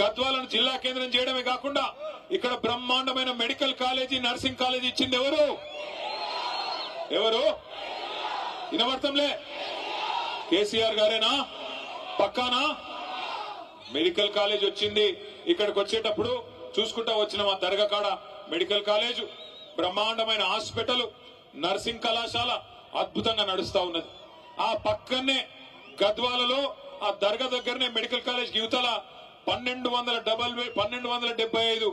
గద్వాలను జిల్లా కేంద్రం చేయడమే కాకుండా ఇక్కడ బ్రహ్మాండమైన మెడికల్ కాలేజీ, నర్సింగ్ కాలేజీ ఇచ్చింది ఎవరు? ఎవరు? వినబడతంలే. కేసీఆర్ గారేనా? పక్కానా? మెడికల్ కాలేజ్ వచ్చింది. ఇక్కడికి వచ్చేటప్పుడు చూసుకుంటా వచ్చిన మా దర్గా కాడ మెడికల్ కాలేజు, బ్రహ్మాండమైన హాస్పిటల్, నర్సింగ్ కళాశాల అద్భుతంగా నడుస్తా ఉన్నది. ఆ పక్కనే గద్వాలలో ఆ దర్గా దగ్గరనే మెడికల్ కాలేజ్ యువతల 1275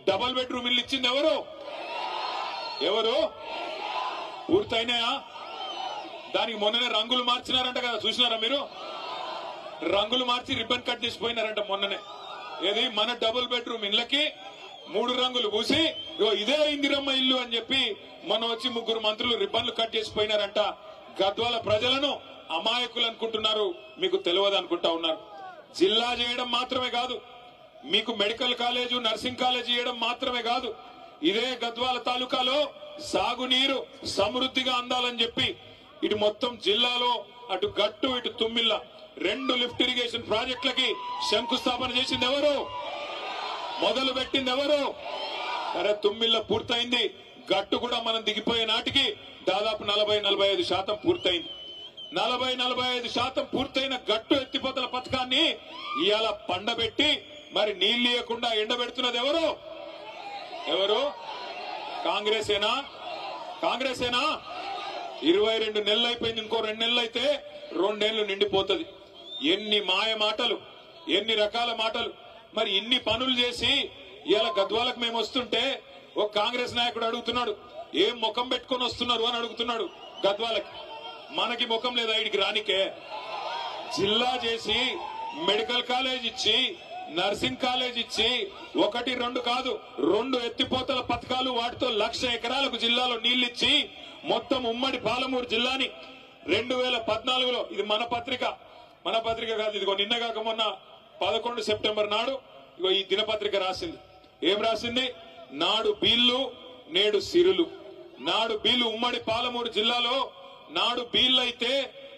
డబల్ బెడ్రూమ్ ఇల్లు ఇచ్చింది ఎవరు? ఎవరు? పూర్తయినాయా? దానికి మొన్ననే రంగులు మార్చినారంట కదా, చూసినారా మీరు? రంగులు మార్చి రిబ్బన్ కట్ చేసిపోయినారంట మొన్ననే. ఏది మన డబుల్ బెడ్రూమ్ ఇళ్ళకి 3 రంగులు పూసి ఇదే ఇందిరమ్మ ఇల్లు అని చెప్పి మొన్న వచ్చి 3 మంత్రులు రిబ్బన్లు కట్ చేసిపోయినారంట. గద్వాల ప్రజలను అమాయకులు అనుకుంటున్నారు, మీకు తెలియదు అనుకుంటా ఉన్నారు. జిల్లా చేయడం మాత్రమే కాదు, మీకు మెడికల్ కాలేజు, నర్సింగ్ కాలేజీ చేయడం మాత్రమే కాదు, ఇదే గద్వాల తాలూకాలో సాగునీరు సమృద్ధిగా అందాలని చెప్పి ఇటు మొత్తం జిల్లాలో అటు గట్టు ఇటు తుమ్మిళ్ళ 2 లిఫ్ట్ ఇరిగేషన్ ప్రాజెక్టులకి శంకుస్థాపన చేసింది ఎవరు? మొదలు పెట్టింది ఎవరు? అరే తుమ్మిళ్ళ పూర్తయింది. గట్టు కూడా మనం దిగిపోయే నాటికి దాదాపు 40-45% పూర్తయింది. 40-45% పూర్తయిన గట్టు ఎత్తిపోతల పథకాన్ని ఇవాళ పండబెట్టి మరి నీళ్లు ఇవ్వకుండా ఎండబెడుతున్నది ఎవరు? ఎవరు? కాంగ్రెసేనా? కాంగ్రెసేనా? 22 నెలలు అయిపోయింది, ఇంకో 2 నెలలు అయితే 2 నెలలు నిండిపోతుంది. ఎన్ని మాయ మాటలు, ఎన్ని రకాల మాటలు. మరి ఇన్ని పనులు చేసి ఇలా గద్వాలకు మేము వస్తుంటే ఒక కాంగ్రెస్ నాయకుడు అడుగుతున్నాడు, ఏం ముఖం పెట్టుకొని వస్తున్నారు అని అడుగుతున్నాడు గద్వాలకి. మనకి ముఖం లేదా ఇడికి రానికే? జిల్లా చేసి మెడికల్ కాలేజ్ ఇచ్చి, నర్సింగ్ కాలేజ్ ఇచ్చి 1-2 కాదు 2 ఎత్తిపోతల పథకాలు, వాటితో 1,00,000 ఎకరాలకు జిల్లాలో నీళ్లిచ్చి మొత్తం ఉమ్మడి పాలమూరు జిల్లాని 2014లో, ఇది మన పత్రిక కాదు, ఇదిగో నిన్నగాక మొన్న 11 సెప్టెంబర్ నాడు ఇగో ఈ దినపత్రిక రాసింది. ఏం రాసింది? నాడు బీళ్లు నేడు సిరులు. నాడు బీళ్లు ఉమ్మడి పాలమూరు జిల్లాలో నాడు బీళ్లు అయితే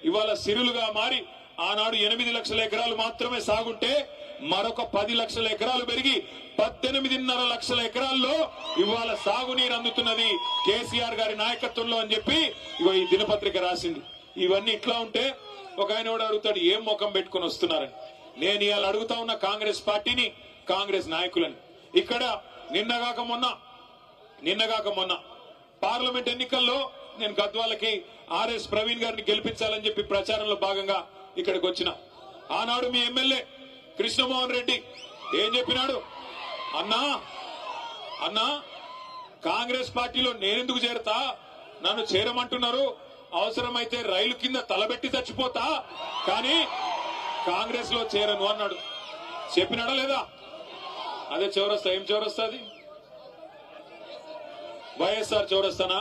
ఇవాళ సిరులుగా మారి ఆనాడు 8 లక్షల ఎకరాలు మాత్రమే సాగుంటే మరొక 10 లక్షల ఎకరాలు పెరిగి 18.5 లక్షల ఎకరాల్లో ఇవాళ సాగునీరు అందుతున్నది కేసీఆర్ గారి నాయకత్వంలో అని చెప్పి ఇగో ఈ దినపత్రిక రాసింది. ఇవన్నీ ఇట్లా ఉంటే ఒక ఆయన కూడా అడుగుతాడు, ఏం ముఖం పెట్టుకుని వస్తున్నారని. నేను ఇవాళ అడుగుతా ఉన్న కాంగ్రెస్ పార్టీని, కాంగ్రెస్ నాయకులని. ఇక్కడ నిన్నగాక మొన్న పార్లమెంట్ ఎన్నికల్లో నేను గద్వాలకి ఆర్ఎస్ ప్రవీణ్ గారిని గెలిపించాలని చెప్పి ప్రచారంలో భాగంగా ఇక్కడికి వచ్చిన. ఆనాడు మీ ఎమ్మెల్యే కృష్ణమోహన్ రెడ్డి ఏం చెప్పినాడు? అన్నా కాంగ్రెస్ పార్టీలో నేనెందుకు చేరతా, నన్ను చేరమంటున్నారు, అవసరమైతే రైలు కింద తలబెట్టి చచ్చిపోతా, కానీ కాంగ్రెస్ లో చేరను అన్నాడు. చెప్పినాడా లేదా? అదే చౌరస్తా. ఏం చౌరస్తా అది? వైఎస్ఆర్ చౌరస్తానా?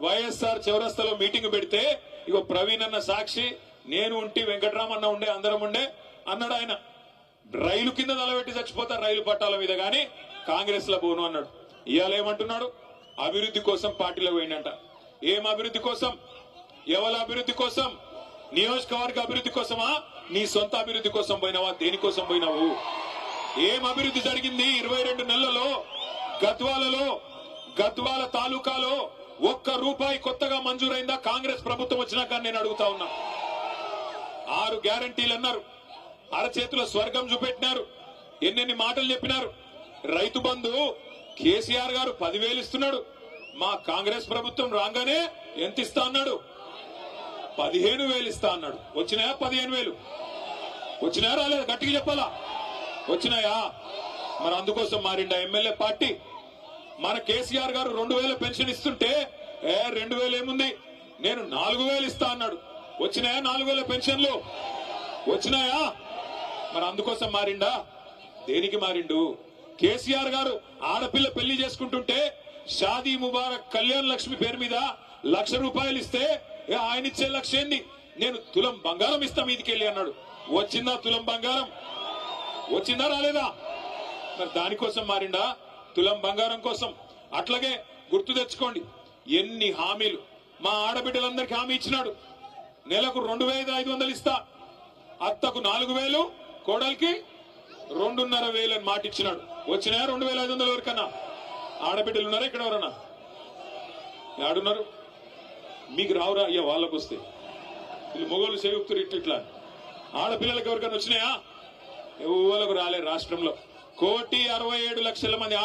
వైఎస్ఆర్ చౌరస్తాలో మీటింగ్ పెడితే ఇగో ప్రవీణ్ అన్న సాక్షి, నేను ఉంటే వెంకటరామన్న ఉండే, అందరం ఉండే అన్నాడు. ఆయన రైలు కింద తలబెట్టి చచ్చిపోతా రైలు పట్టాల మీద, గాని కాంగ్రెస్ లో పోను అన్నాడు. ఇవాళ ఏమంటున్నాడు? అభివృద్ధి కోసం పార్టీలో పోయిందంట. ఏం అభివృద్ధి కోసం? ఎవరి అభివృద్ధి కోసం? నియోజకవర్గ అభివృద్ధి కోసమా? నీ సొంత అభివృద్ధి కోసం పోయినావా? దేనికోసం పోయినావు? ఏం అభివృద్ధి జరిగింది 22 నెలలలో? గద్వాల తాలూకాలో ₹1 కొత్తగా మంజూరైందా కాంగ్రెస్ ప్రభుత్వం వచ్చినాక? నేను అడుగుతా ఉన్నా. 6 గ్యారంటీలు అన్నారు, అరచేతుల స్వర్గం చూపెట్టినారు, ఎన్నెన్ని మాటలు చెప్పినారు. రైతు బంధు కేసీఆర్ గారు 10,000 ఇస్తున్నాడు, మా కాంగ్రెస్ ప్రభుత్వం రాగానే ఎంత ఇస్తా అన్నాడు? 15,000 ఇస్తా అన్నాడు. వచ్చినాయా 15,000? వచ్చినాయా రాలేదు? గట్టిగా చెప్పాలా? వచ్చినాయా? మరి అందుకోసం మారిండా ఎమ్మెల్యే పార్టీ? మన కేసీఆర్ గారు 2,000 పెన్షన్ ఇస్తుంటే 2,000 ఏముంది, నేను 4,000 ఇస్తా అన్నాడు. వచ్చినాయా 4,000 పెన్షన్లు? వచ్చినాయా? మరి అందుకోసం మారిండా? దేనికి మారిండు? కేసీఆర్ గారు ఆడపిల్ల పెళ్లి చేసుకుంటుంటే షాదీ ముబారక్ కళ్యాణ్ లక్ష్మి పేరు మీద ₹1,00,000 ఇస్తే ఆయన ఇచ్చే 1,00,000 ఏంది, నేను తులం బంగారం ఇస్తా మీదికెళ్ళి అన్నాడు. వచ్చిందా తులం బంగారం? వచ్చిందా రాలేదా? మరి దానికోసం మారిండా? తులం బంగారం కోసం. అట్లాగే గుర్తు తెచ్చుకోండి, ఎన్ని హామీలు మా ఆడబిడ్డలందరికీ హామీ ఇచ్చినాడు. నెలకు 2,500 ఇస్తా, అత్తకు 4,000, కోడలికి 2,500 అని మాట ఇచ్చినాడు. వచ్చినాయా 2,500 ఎవరికన్నా? ఆడబిడ్డలు ఉన్నారా ఇక్కడ ఎవరన్నా? ఆడున్నారు. మీకు రావురా అయ్యా వాళ్ళకు వస్తే? వీళ్ళు మొగోళ్ళు సేవకుతారు ఇట్లా. ఆడపిల్లలకు ఎవరికన్నా వచ్చినాయా? ఎవరికి రాలే. రాష్ట్రంలో 1,67,00,000 మంది